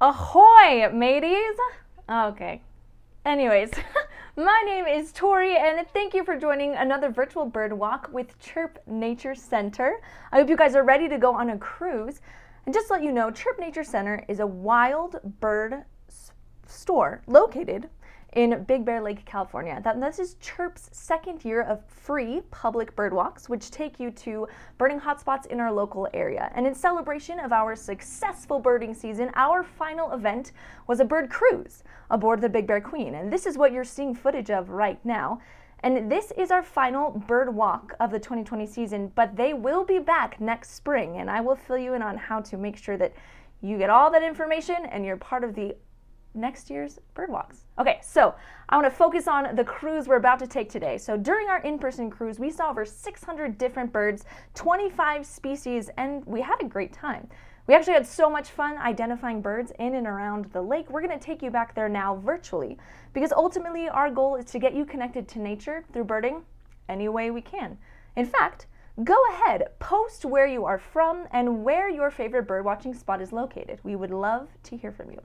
Ahoy, mateys! Okay. Anyways, my name is Tori, and thank you for joining another virtual bird walk with Chirp Nature Center. I hope you guys are ready to go on a cruise. And just to let you know, Chirp Nature Center is a wild bird store located in Big Bear Lake, California. This is Chirp's second year of free public bird walks, which take you to birding hotspots in our local area. And in celebration of our successful birding season, our final event was a bird cruise aboard the Big Bear Queen. And this is what you're seeing footage of right now. And this is our final bird walk of the 2020 season, but they will be back next spring. And I will fill you in on how to make sure that you get all that information and you're part of the next year's bird walks. Okay, so I want to focus on the cruise we're about to take today. So during our in-person cruise, we saw over 600 different birds, 25 species, and we had a great time. We actually had so much fun identifying birds in and around the lake. We're going to take you back there now virtually, because ultimately our goal is to get you connected to nature through birding any way we can. In fact, go ahead, post where you are from and where your favorite bird watching spot is located. We would love to hear from you.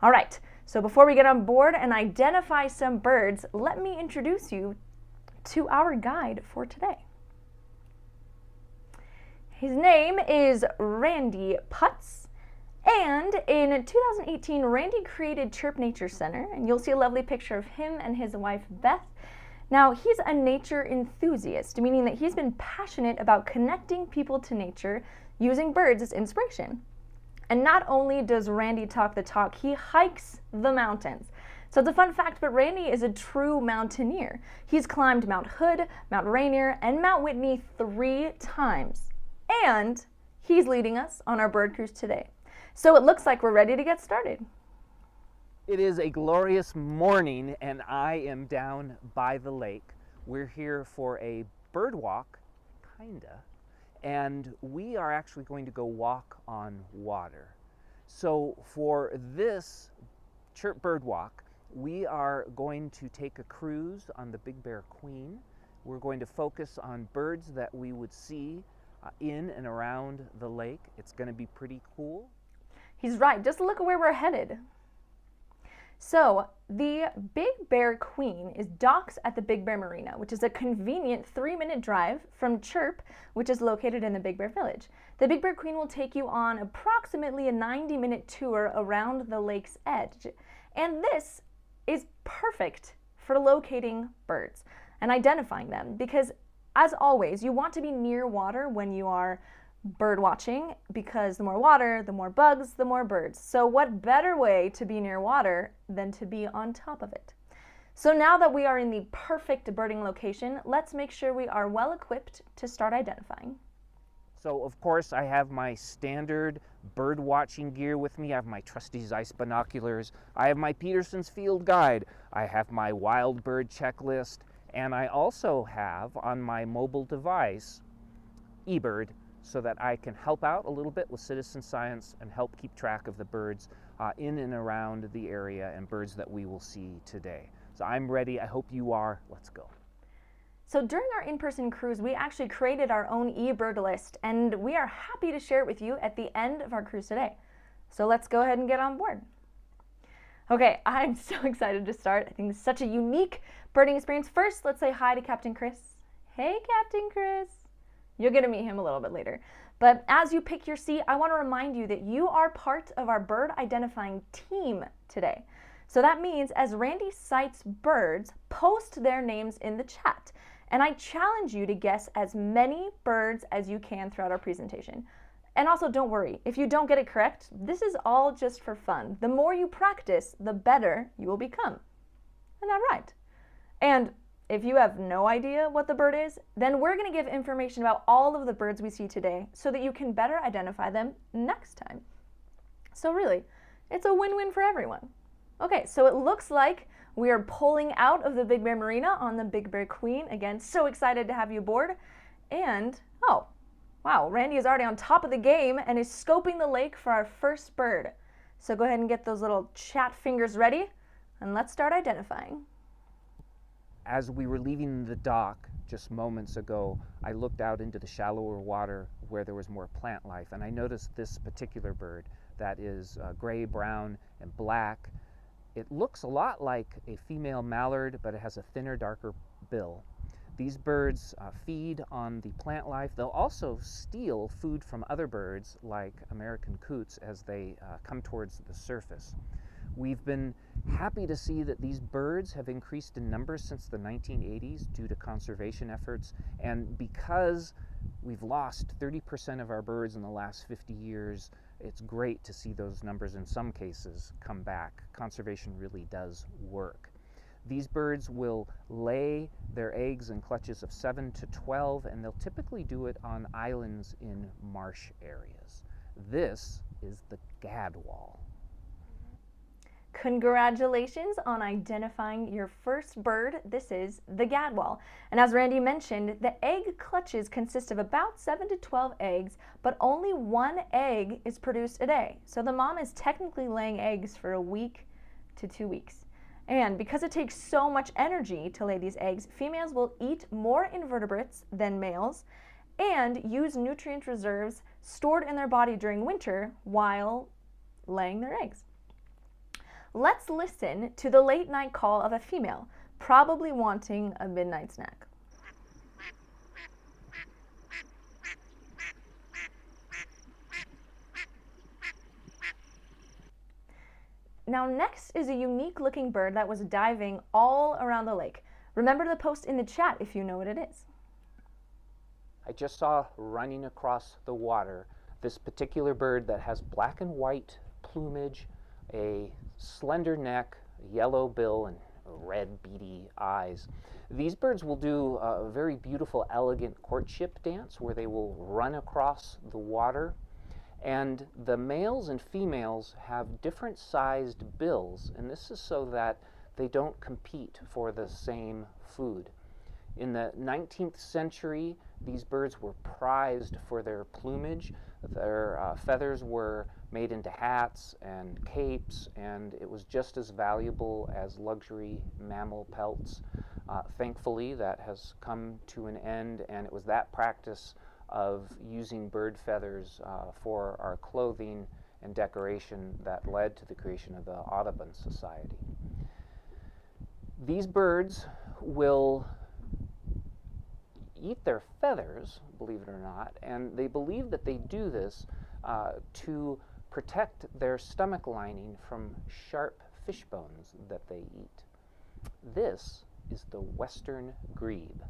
All right, so before we get on board and identify some birds, let me introduce you to our guide for today. His name is Randall Putz, and in 2018, Randy created Chirp Nature Center, and you'll see a lovely picture of him and his wife, Beth. Now, he's a nature enthusiast, meaning that he's been passionate about connecting people to nature using birds as inspiration. And not only does Randy talk the talk, he hikes the mountains. So it's a fun fact, but Randy is a true mountaineer. He's climbed Mount Hood, Mount Rainier, and Mount Whitney 3 times. And he's leading us on our bird cruise today. So it looks like we're ready to get started. It is a glorious morning and I am down by the lake. We're here for a bird walk, kinda. And we are actually going to go walk on water. So for this Chirp Bird Walk, we are going to take a cruise on the Big Bear Queen. We're going to focus on birds that we would see in and around the lake. It's going to be pretty cool. He's right. Just look at where we're headed. So the Big Bear Queen is docks at the Big Bear Marina, which is a convenient 3-minute drive from Chirp, which is located in the Big Bear Village. The Big Bear Queen will take you on approximately a 90-minute tour around the lake's edge. And this is perfect for locating birds and identifying them because, as always, you want to be near water when you are bird watching, because the more water, the more bugs, the more birds. So what better way to be near water than to be on top of it? So now that we are in the perfect birding location, let's make sure we are well equipped to start identifying. So of course I have my standard bird watching gear with me. I have my trusty Zeiss binoculars. I have my Peterson's field guide. I have my wild bird checklist. And I also have on my mobile device eBird, so that I can help out a little bit with citizen science and help keep track of the birds in and around the area and birds that we will see today. So I'm ready. I hope you are. Let's go. So during our in-person cruise, we actually created our own eBird list, and we are happy to share it with you at the end of our cruise today. So let's go ahead and get on board. Okay, I'm so excited to start. I think this is such a unique birding experience. First, let's say hi to Captain Chris. Hey, Captain Chris. You're going to meet him a little bit later. But as you pick your seat, I want to remind you that you are part of our bird identifying team today. So that means as Randy sights birds, post their names in the chat. And I challenge you to guess as many birds as you can throughout our presentation. And also don't worry, if you don't get it correct, this is all just for fun. The more you practice, the better you will become. Isn't that right? And if you have no idea what the bird is, then we're going to give information about all of the birds we see today so that you can better identify them next time. So really, it's a win-win for everyone. Okay, so it looks like we are pulling out of the Big Bear Marina on the Big Bear Queen. Again, so excited to have you aboard. And, oh, wow, Randy is already on top of the game and is scoping the lake for our first bird. So go ahead and get those little chat fingers ready, and let's start identifying. As we were leaving the dock just moments ago, I looked out into the shallower water where there was more plant life, and I noticed this particular bird. that is gray, brown, and black. It looks a lot like a female mallard, but it has a thinner, darker bill. These birds feed on the plant life. They'll also steal food from other birds like American coots as they come towards the surface. We've been happy to see that these birds have increased in numbers since the 1980s due to conservation efforts, and because we've lost 30% of our birds in the last 50 years, it's great to see those numbers in some cases come back. Conservation really does work. These birds will lay their eggs in clutches of 7 to 12, and they'll typically do it on islands in marsh areas. This is the Gadwall. Congratulations on identifying your first bird. This is the Gadwall. And as Randy mentioned, the egg clutches consist of about 7 to 12 eggs, but only one egg is produced a day. So the mom is technically laying eggs for a week to 2 weeks. And because it takes so much energy to lay these eggs, females will eat more invertebrates than males and use nutrient reserves stored in their body during winter while laying their eggs. Let's listen to the late night call of a female, probably wanting a midnight snack. Now next is a unique looking bird that was diving all around the lake. Remember to post in the chat if you know what it is. I just saw running across the water this particular bird that has black and white plumage, a slender neck, a yellow bill, and red beady eyes. These birds will do a very beautiful, elegant courtship dance where they will run across the water. And the males and females have different sized bills, and this is so that they don't compete for the same food. In the 19th century, these birds were prized for their plumage. Their feathers were made into hats and capes, and it was just as valuable as luxury mammal pelts. Thankfully, that has come to an end, and it was that practice of using bird feathers for our clothing and decoration that led to the creation of the Audubon Society. These birds will eat their feathers, believe it or not, and they believe that they do this to protect their stomach lining from sharp fish bones that they eat. This is the western grebe.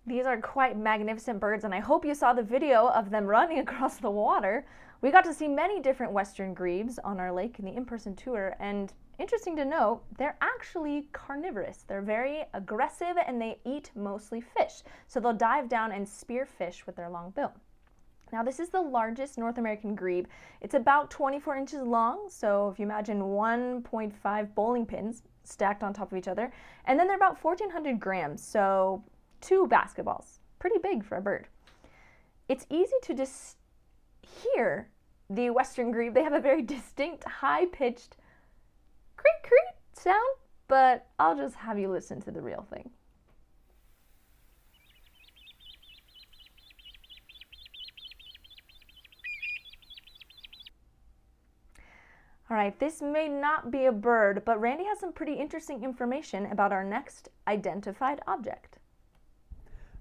These are quite magnificent birds, and I hope you saw the video of them running across the water. We got to see many different western grebes on our lake in the in-person tour, and interesting to note, they're actually carnivorous. They're very aggressive and they eat mostly fish. So they'll dive down and spear fish with their long bill. Now this is the largest North American grebe. It's about 24 inches long, so if you imagine 1.5 bowling pins stacked on top of each other, and then they're about 1,400 grams, so 2 basketballs. Pretty big for a bird. It's easy to just hear the western grebe. They have a very distinct, high-pitched creak creak sound, but I'll just have you listen to the real thing. All right, this may not be a bird, but Randy has some pretty interesting information about our next identified object.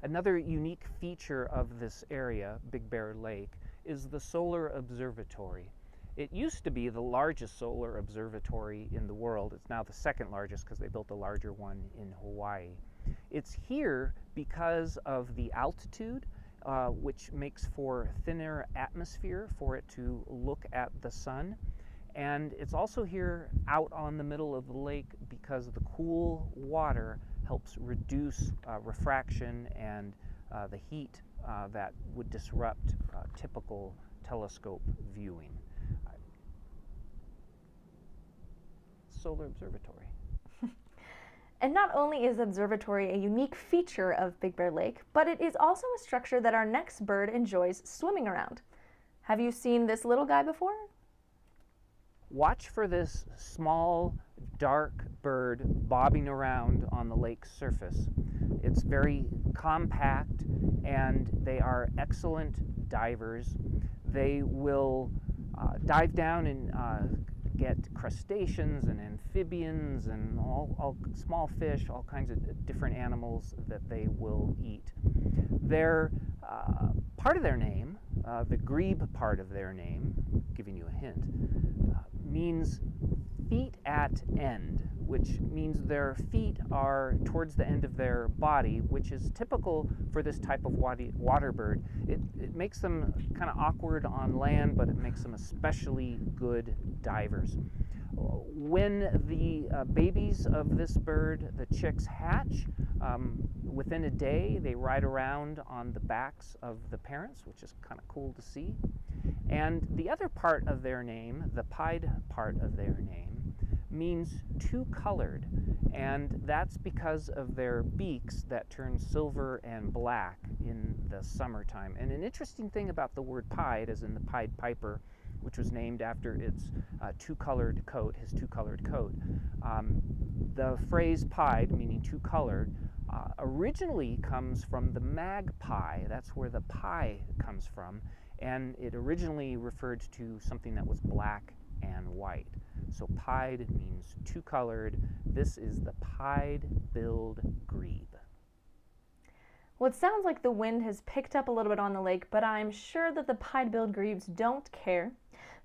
Another unique feature of this area, Big Bear Lake, is the solar observatory. It used to be the largest solar observatory in the world. It's now the second largest because they built a larger one in Hawaii. It's here because of the altitude, which makes for thinner atmosphere for it to look at the sun. And it's also here out on the middle of the lake because the cool water helps reduce refraction and the heat that would disrupt typical telescope viewing. Solar observatory. And not only is the observatory a unique feature of Big Bear Lake, but it is also a structure that our next bird enjoys swimming around. Have you seen this little guy before? Watch for this small, dark bird bobbing around on the lake's surface. It's very compact and they are excellent divers. They will dive down and get crustaceans and amphibians and all small fish, all kinds of different animals that they will eat. Their part of their name, the Grebe part of their name, giving you a hint, means feet at end, which means their feet are towards the end of their body, which is typical for this type of water bird. It makes them kind of awkward on land, but it makes them especially good divers. When the babies of this bird, the chicks, hatch, within a day they ride around on the backs of the parents, which is kind of cool to see. And the other part of their name, the pied part of their name, means two-colored, and that's because of their beaks that turn silver and black in the summertime. And an interesting thing about the word pied, as in the Pied Piper, which was named after its two-colored coat, his two-colored coat. The phrase pied, meaning two-colored, originally comes from the magpie. That's where the pie comes from, and it originally referred to something that was black and white. So pied means two-colored. This is the pied-billed grebe. Well, it sounds like the wind has picked up a little bit on the lake, but I'm sure that the pied-billed grebes don't care,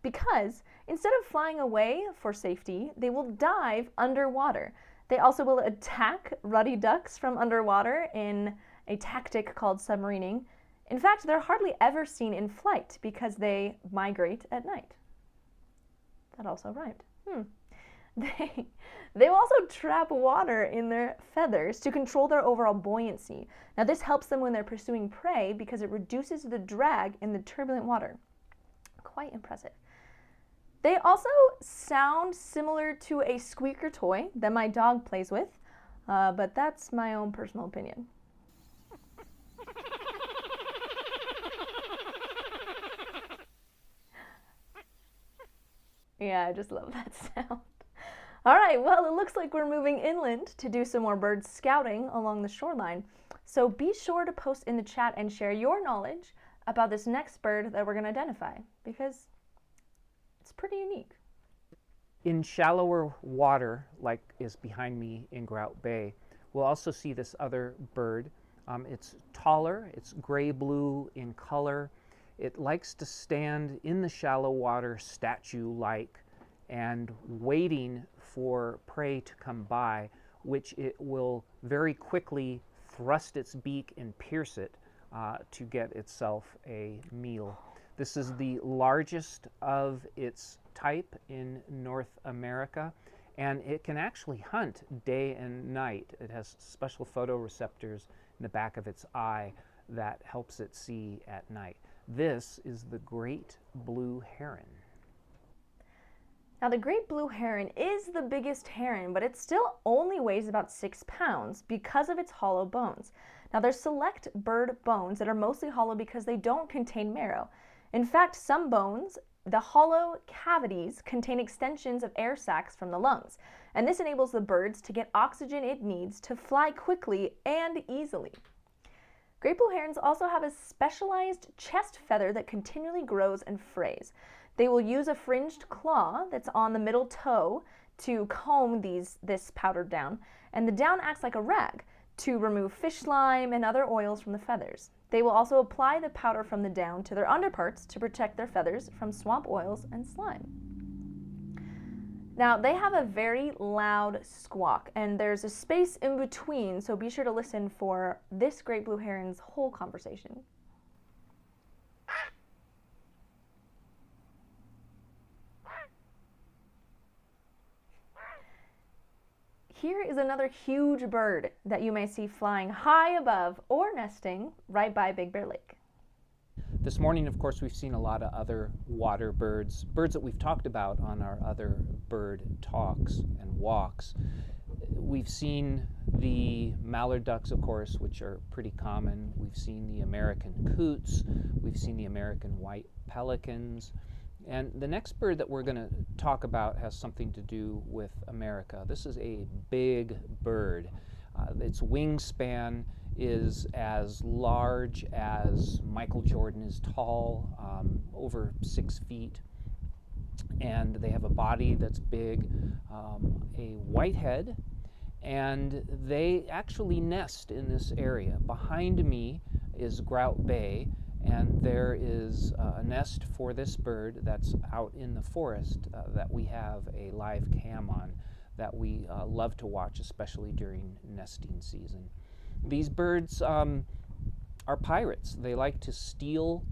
because instead of flying away for safety, they will dive underwater. They also will attack ruddy ducks from underwater in a tactic called submarining. In fact, they're hardly ever seen in flight because they migrate at night. That also rhymed. They will also trap water in their feathers to control their overall buoyancy. Now, this helps them when they're pursuing prey because it reduces the drag in the turbulent water. Quite impressive. They also sound similar to a squeaker toy that my dog plays with, but that's my own personal opinion. Yeah, I just love that sound. All right, well, it looks like we're moving inland to do some more bird scouting along the shoreline. So be sure to post in the chat and share your knowledge about this next bird that we're going to identify, because it's pretty unique. In shallower water, like is behind me in Grout Bay, we'll also see this other bird. It's taller, it's gray-blue in color. It likes to stand in the shallow water statue-like and waiting for prey to come by, which it will very quickly thrust its beak and pierce it to get itself a meal. This is the largest of its type in North America, and it can actually hunt day and night. It has special photoreceptors in the back of its eye that helps it see at night. This is the great blue heron. Now, the great blue heron is the biggest heron, but it still only weighs about 6 pounds because of its hollow bones. Now, there's select bird bones that are mostly hollow because they don't contain marrow. In fact, some bones, the hollow cavities, contain extensions of air sacs from the lungs, and this enables the birds to get oxygen it needs to fly quickly and easily. Great blue herons also have a specialized chest feather that continually grows and frays. They will use a fringed claw that's on the middle toe to comb this powdered down, and the down acts like a rag to remove fish slime and other oils from the feathers. They will also apply the powder from the down to their underparts to protect their feathers from swamp oils and slime. Now, they have a very loud squawk, and there's a space in between, so be sure to listen for this great blue heron's whole conversation. Here is another huge bird that you may see flying high above or nesting right by Big Bear Lake. This morning, of course, we've seen a lot of other water birds, birds that we've talked about on our other bird talks and walks. We've seen the mallard ducks, of course, which are pretty common. We've seen the American coots. We've seen the American white pelicans. And the next bird that we're going to talk about has something to do with America. This is a big bird. Its wingspan is as large as Michael Jordan is tall, over 6 feet. and they have a body that's big, a white head, and they actually nest in this area. Behind me is Grout Bay, and there is a nest for this bird that's out in the forest that we have a live cam on that we love to watch, especially during nesting season. These birds are pirates. They like to steal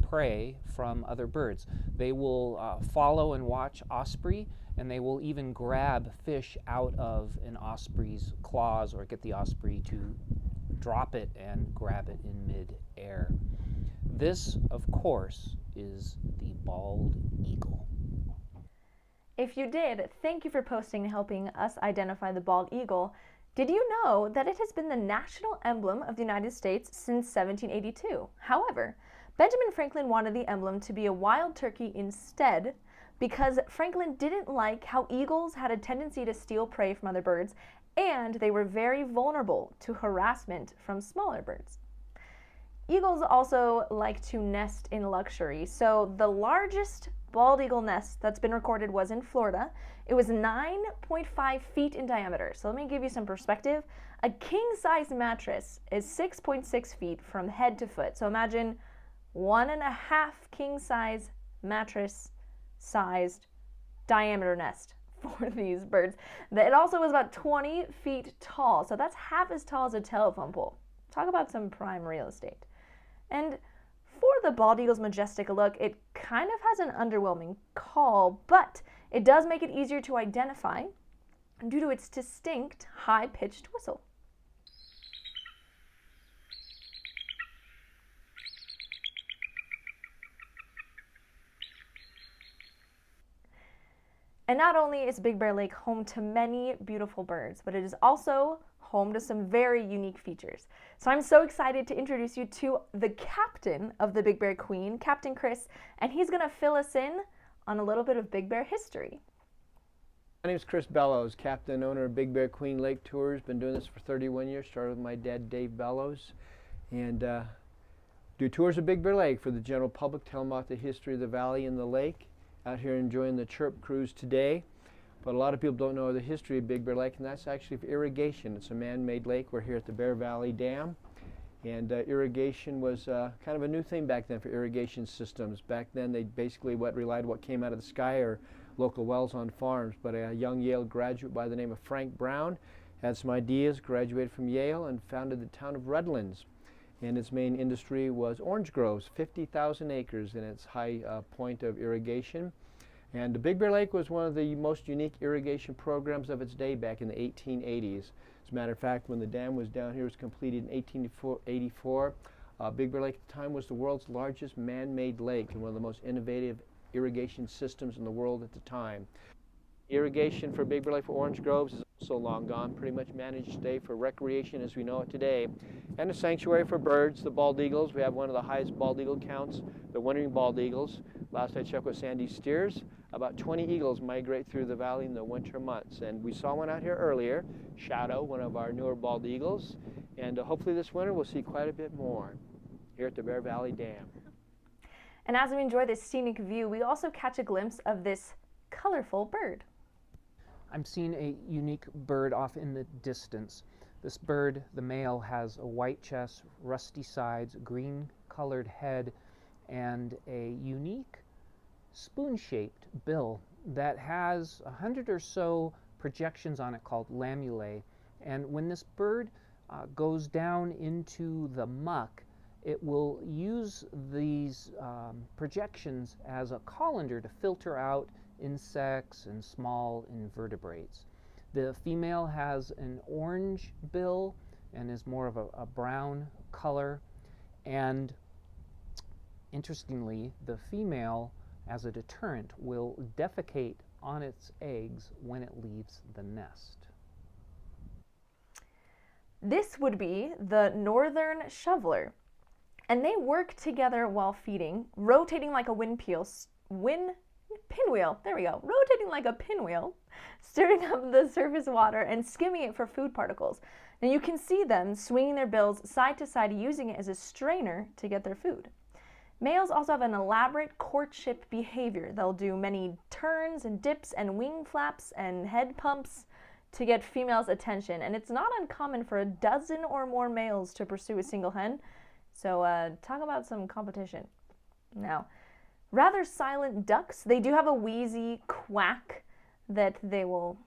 prey from other birds. They will follow and watch osprey, and they will even grab fish out of an osprey's claws or get the osprey to drop it and grab it in mid-air. This, of course, is the bald eagle. If you did, thank you for posting and helping us identify the bald eagle. Did you know that it has been the national emblem of the United States since 1782? However, Benjamin Franklin wanted the emblem to be a wild turkey instead because Franklin didn't like how eagles had a tendency to steal prey from other birds, and they were very vulnerable to harassment from smaller birds. Eagles also like to nest in luxury, so the largest bald eagle nest that's been recorded was in Florida. It was 9.5 feet in diameter. So let me give you some perspective. A king-size mattress is 6.6 feet from head to foot. So imagine 1.5 king-size mattress-sized diameter nest for these birds. It also was about 20 feet tall. So that's half as tall as a telephone pole. Talk about some prime real estate. And for the bald eagle's majestic look, it kind of has an underwhelming call, but it does make it easier to identify due to its distinct high-pitched whistle. And not only is Big Bear Lake home to many beautiful birds, but it is also home to some very unique features. So I'm so excited to introduce you to the captain of the Big Bear Queen, Captain Chris, and he's going to fill us in on a little bit of Big Bear history. My name is Chris Bellows, captain and owner of Big Bear Queen Lake Tours. Been doing this for 31 years, started with my dad, Dave Bellows, and do tours of Big Bear Lake for the general public, tell them about the history of the valley and the lake. Out here enjoying the Chirp cruise today. But a lot of people don't know the history of Big Bear Lake, and that's actually for irrigation. It's a man-made lake. We're here at the Bear Valley Dam, and irrigation was kind of a new thing back then for irrigation systems. Back then they basically relied on what came out of the sky or local wells on farms. But a young Yale graduate by the name of Frank Brown had some ideas, graduated from Yale, and founded the town of Redlands. And its main industry was orange groves, 50,000 acres in its high point of irrigation. And the Big Bear Lake was one of the most unique irrigation programs of its day back in the 1880s. As a matter of fact, when the dam was down here, it was completed in 1884. Big Bear Lake at the time was the world's largest man-made lake and one of the most innovative irrigation systems in the world at the time. Irrigation for Big Bear Lake for orange groves is also long gone, pretty much managed today for recreation as we know it today. And a sanctuary for birds, the bald eagles. We have one of the highest bald eagle counts, the wintering bald eagles. Last I checked with Sandy Steers, about 20 eagles migrate through the valley in the winter months. And we saw one out here earlier, Shadow, one of our newer bald eagles. And hopefully this winter we'll see quite a bit more here at the Bear Valley Dam. And as we enjoy this scenic view, we also catch a glimpse of this colorful bird. I'm seeing a unique bird off in the distance. This bird, the male, has a white chest, rusty sides, green-colored head, and a unique spoon-shaped bill that has 100 or so projections on it called lamulae. And when this bird goes down into the muck, it will use these projections as a colander to filter out insects and small invertebrates. The female has an orange bill and is more of a brown color, and interestingly, the female, as a deterrent, will defecate on its eggs when it leaves the nest. This would be the northern shoveler, and they work together while feeding, rotating like a pinwheel, there we go, rotating like a pinwheel, stirring up the surface water and skimming it for food particles. Now you can see them swinging their bills side to side, using it as a strainer to get their food. Males also have an elaborate courtship behavior. They'll do many turns and dips and wing flaps and head pumps to get females' attention. And it's not uncommon for a dozen or more males to pursue a single hen. So talk about some competition. Now, rather silent ducks, they do have a wheezy quack that they will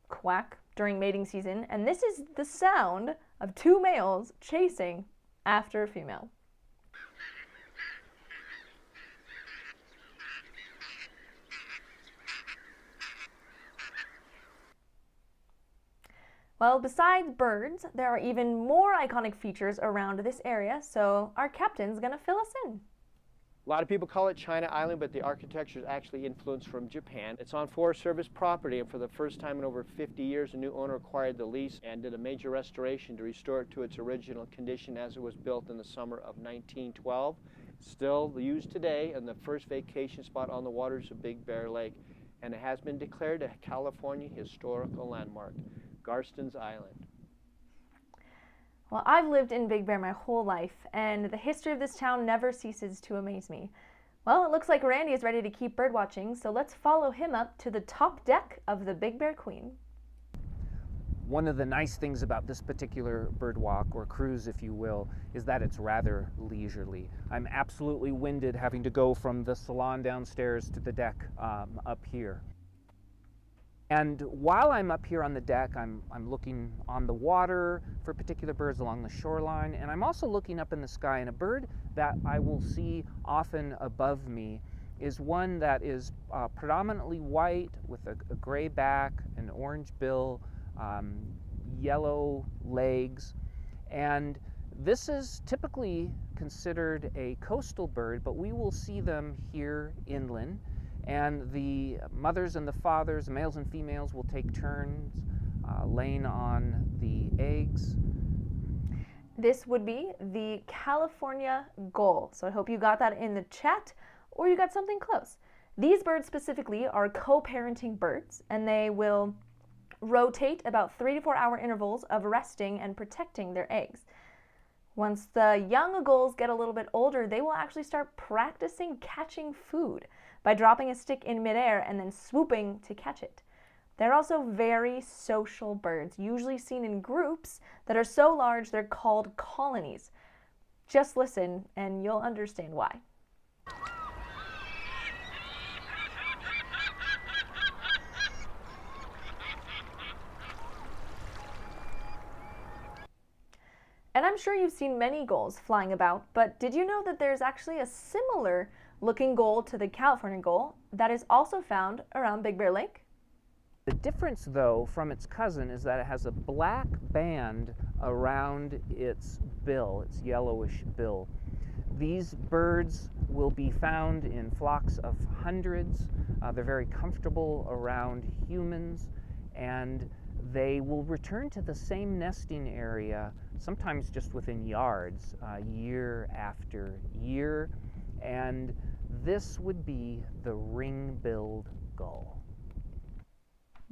quack during mating season. And this is the sound of two males chasing after a female. Well, besides birds, there are even more iconic features around this area, so our captain's gonna fill us in. A lot of people call it China Island, but the architecture is actually influenced from Japan. It's on Forest Service property, and for the first time in over 50 years, a new owner acquired the lease and did a major restoration to restore it to its original condition as it was built in the summer of 1912. Still used today, and the first vacation spot on the waters of Big Bear Lake, and it has been declared a California Historical Landmark. Garston's Island. Well, I've lived in Big Bear my whole life, and the history of this town never ceases to amaze me. Well, it looks like Randy is ready to keep birdwatching, so let's follow him up to the top deck of the Big Bear Queen. One of the nice things about this particular bird walk, or cruise if you will, is that it's rather leisurely. I'm absolutely winded having to go from the salon downstairs to the deck up here. And while I'm up here on the deck, I'm looking on the water for particular birds along the shoreline, and I'm also looking up in the sky, and a bird that I will see often above me is one that is predominantly white with a gray back, an orange bill, yellow legs, and this is typically considered a coastal bird, but we will see them here inland. And the mothers and the fathers, males and females, will take turns laying on the eggs. This would be the California gull. So I hope you got that in the chat or you got something close. These birds specifically are co-parenting birds, and they will rotate about 3 to 4 hour intervals of resting and protecting their eggs. Once the young gulls get a little bit older, they will actually start practicing catching food by dropping a stick in midair and then swooping to catch it. They're also very social birds, usually seen in groups that are so large they're called colonies. Just listen and you'll understand why. And I'm sure you've seen many gulls flying about, but did you know that there's actually a similar looking gull to the California gull that is also found around Big Bear Lake? The difference, though, from its cousin is that it has a black band around its bill, its yellowish bill. These birds will be found in flocks of hundreds. They're very comfortable around humans, and they will return to the same nesting area, sometimes just within yards, year after year. And this would be the ring-billed gull.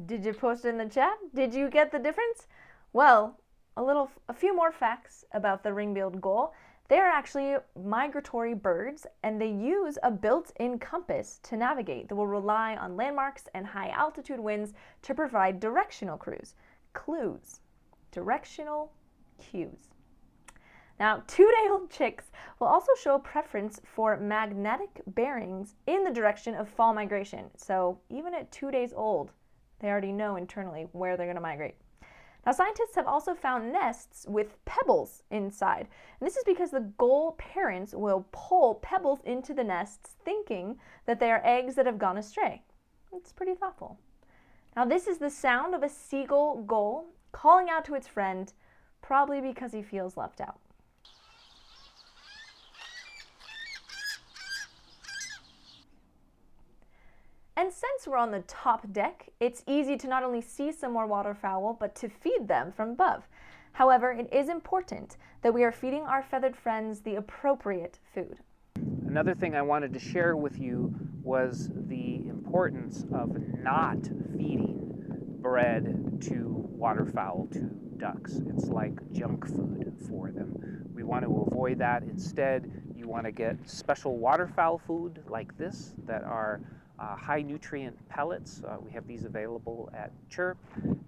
Did you post it in the chat? Did you get the difference? Well, a few more facts about the ring-billed gull. They are actually migratory birds, and they use a built-in compass to navigate. They will rely on landmarks and high-altitude winds to provide directional clues. Directional cues. Now, 2-day-old chicks will also show a preference for magnetic bearings in the direction of fall migration. So even at 2 days old, they already know internally where they're going to migrate. Now, scientists have also found nests with pebbles inside. And this is because the gull parents will pull pebbles into the nests thinking that they are eggs that have gone astray. It's pretty thoughtful. Now, this is the sound of a seagull gull calling out to its friend, probably because he feels left out. And since we're on the top deck, it's easy to not only see some more waterfowl, but to feed them from above. However, it is important that we are feeding our feathered friends the appropriate food. Another thing I wanted to share with you was the importance of not feeding bread to waterfowl, to ducks. It's like junk food for them. We want to avoid that. Instead, You want to get special waterfowl food like this that are high nutrient pellets. We have these available at Chirp,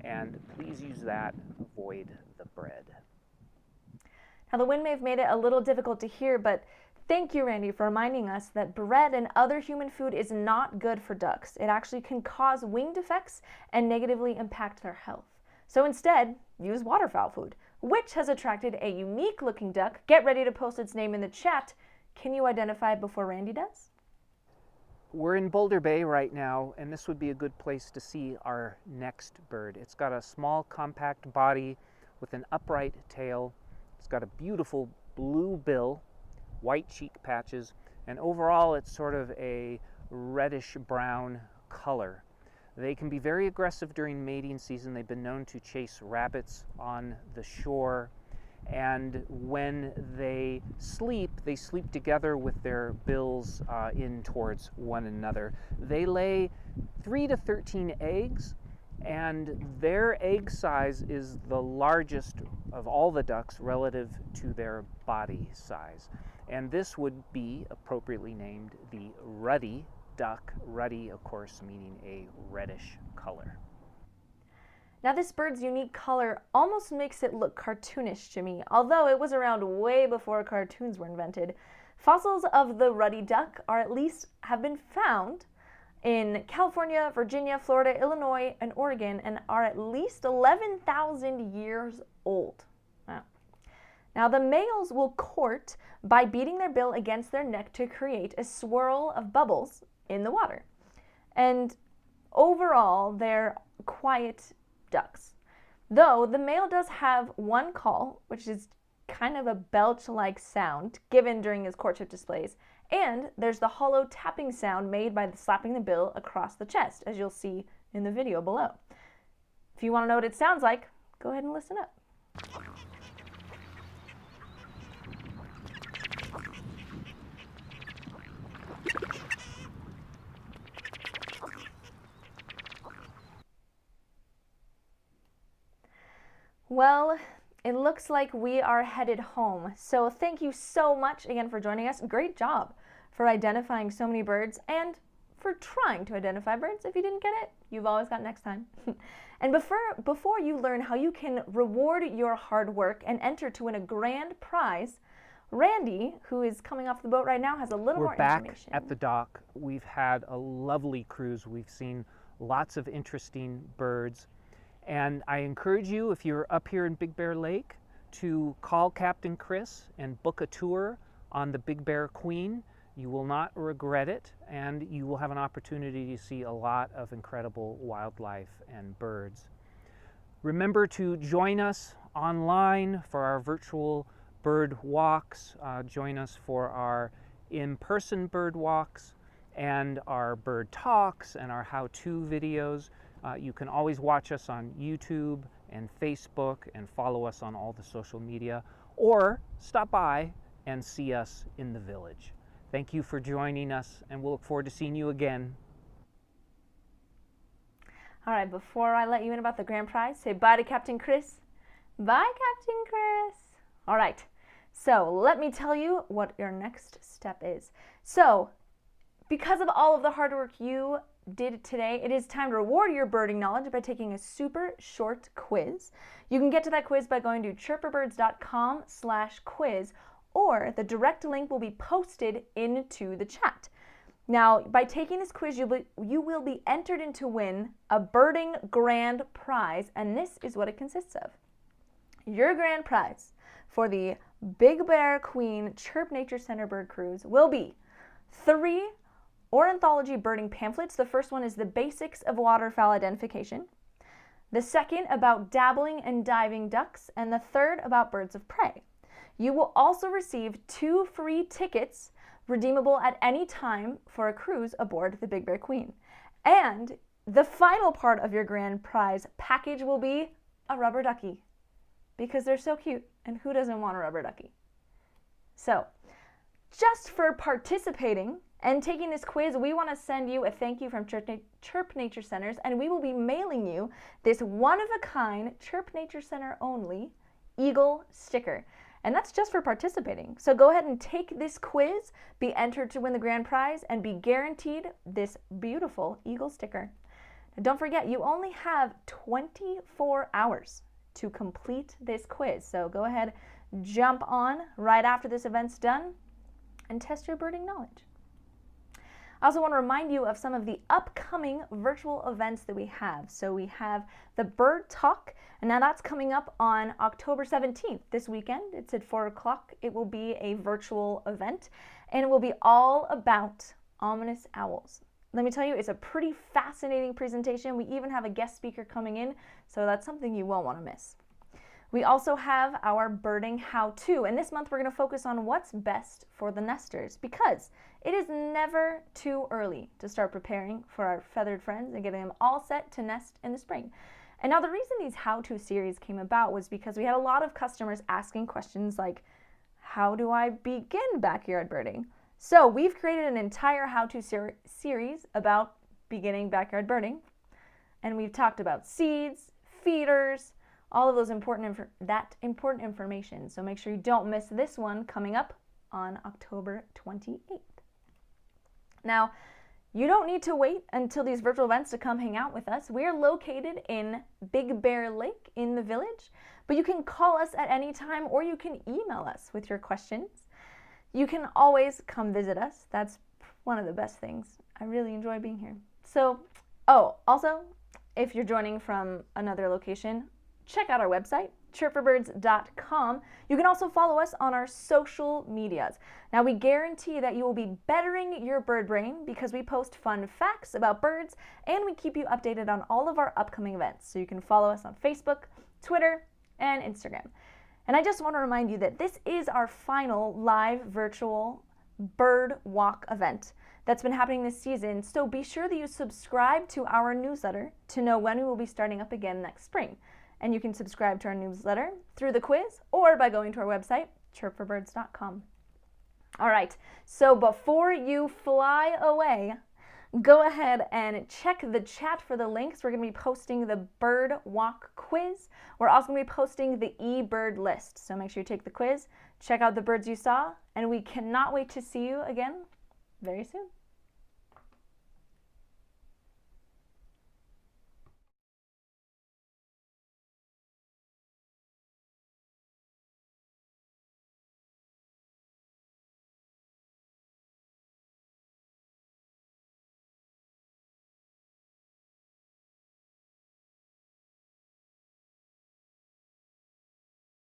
and please use that. Avoid the bread. Now the wind may have made it a little difficult to hear, but thank you, Randy, for reminding us that bread and other human food is not good for ducks. It actually can cause wing defects and negatively impact their health. So instead, use waterfowl food, which has attracted a unique looking duck. Get ready to post its name in the chat. Can you identify it before Randy does? We're in Boulder Bay right now, and this would be a good place to see our next bird. It's got a small, compact body with an upright tail. It's got a beautiful blue bill, white cheek patches, and overall it's sort of a reddish-brown color. They can be very aggressive during mating season. They've been known to chase rabbits on the shore. And when they sleep together with their bills in towards one another. They lay 3 to 13 eggs, and their egg size is the largest of all the ducks relative to their body size. And this would be appropriately named the Ruddy Duck. Ruddy, of course, meaning a reddish color. Now this bird's unique color almost makes it look cartoonish to me, although it was around way before cartoons were invented. Fossils of the ruddy duck have been found in California, Virginia, Florida, Illinois, and Oregon, and are at least 11,000 years old. Wow. Now the males will court by beating their bill against their neck to create a swirl of bubbles in the water. And overall, they're quiet ducks. Though the male does have one call, which is kind of a belch-like sound given during his courtship displays, and there's the hollow tapping sound made by slapping the bill across the chest, as you'll see in the video below. If you want to know what it sounds like, go ahead and listen up. Well, it looks like we are headed home. So thank you so much again for joining us. Great job for identifying so many birds and for trying to identify birds. If you didn't get it, you've always got next time. And before you learn how you can reward your hard work and enter to win a grand prize, Randy, who is coming off the boat right now, has a little more information. We're back at the dock. We've had a lovely cruise. We've seen lots of interesting birds. And I encourage you, if you're up here in Big Bear Lake, to call Captain Chris and book a tour on the Big Bear Queen. You will not regret it, and you will have an opportunity to see a lot of incredible wildlife and birds. Remember to join us online for our virtual bird walks. Join us for our in-person bird walks and our bird talks and our how-to videos. You can always watch us on YouTube and Facebook and follow us on all the social media, or stop by and see us in the village. Thank you for joining us, and we'll look forward to seeing you again. All right, before I let you in about the grand prize, say bye to Captain Chris. Bye, Captain Chris. All right, so let me tell you what your next step is. So, because of all of the hard work you did today, it is time to reward your birding knowledge by taking a super short quiz. You can get to that quiz by going to chirperbirds.com/quiz, or the direct link will be posted into the chat. Now, by taking this quiz, you will be entered in to win a birding grand prize, and this is what it consists of. Your grand prize for the Big Bear Queen Chirp Nature Center bird cruise will be 3 ornithology birding pamphlets. The first one is the basics of waterfowl identification. The second about dabbling and diving ducks, and the third about birds of prey. You will also receive 2 free tickets redeemable at any time for a cruise aboard the Big Bear Queen. And the final part of your grand prize package will be a rubber ducky, because they're so cute, and who doesn't want a rubber ducky? So, just for participating and taking this quiz, we want to send you a thank you from Chirp Nature Centers, and we will be mailing you this one-of-a-kind Chirp Nature Center only Eagle sticker. And that's just for participating. So go ahead and take this quiz, be entered to win the grand prize, and be guaranteed this beautiful eagle sticker. And don't forget, you only have 24 hours to complete this quiz. So go ahead, jump on right after this event's done, and test your birding knowledge. I also want to remind you of some of the upcoming virtual events that we have. So we have the Bird Talk, and now that's coming up on October 17th, this weekend. It's at 4 o'clock. It will be a virtual event, and it will be all about ominous owls. Let me tell you, it's a pretty fascinating presentation. We even have a guest speaker coming in, so that's something you won't want to miss. We also have our birding how-to, and this month we're going to focus on what's best for the nesters, because it is never too early to start preparing for our feathered friends and getting them all set to nest in the spring. And now the reason these how-to series came about was because we had a lot of customers asking questions like, how do I begin backyard birding? So we've created an entire how-to series about beginning backyard birding, and we've talked about seeds, feeders, all of those important information. So make sure you don't miss this one coming up on October 28th. Now, you don't need to wait until these virtual events to come hang out with us. We're located in Big Bear Lake in the village, but you can call us at any time or you can email us with your questions. You can always come visit us. That's one of the best things. I really enjoy being here. So, also, if you're joining from another location, check out our website, chirpforbirds.com. You can also follow us on our social medias. Now, we guarantee that you will be bettering your bird brain because we post fun facts about birds and we keep you updated on all of our upcoming events. So you can follow us on Facebook, Twitter, and Instagram. And I just want to remind you that this is our final live virtual bird walk event that's been happening this season. So be sure that you subscribe to our newsletter to know when we will be starting up again next spring. And you can subscribe to our newsletter through the quiz or by going to our website, chirpforbirds.com. All right, so before you fly away, go ahead and check the chat for the links. We're going to be posting the bird walk quiz. We're also going to be posting the eBird list. So make sure you take the quiz, check out the birds you saw, and we cannot wait to see you again very soon.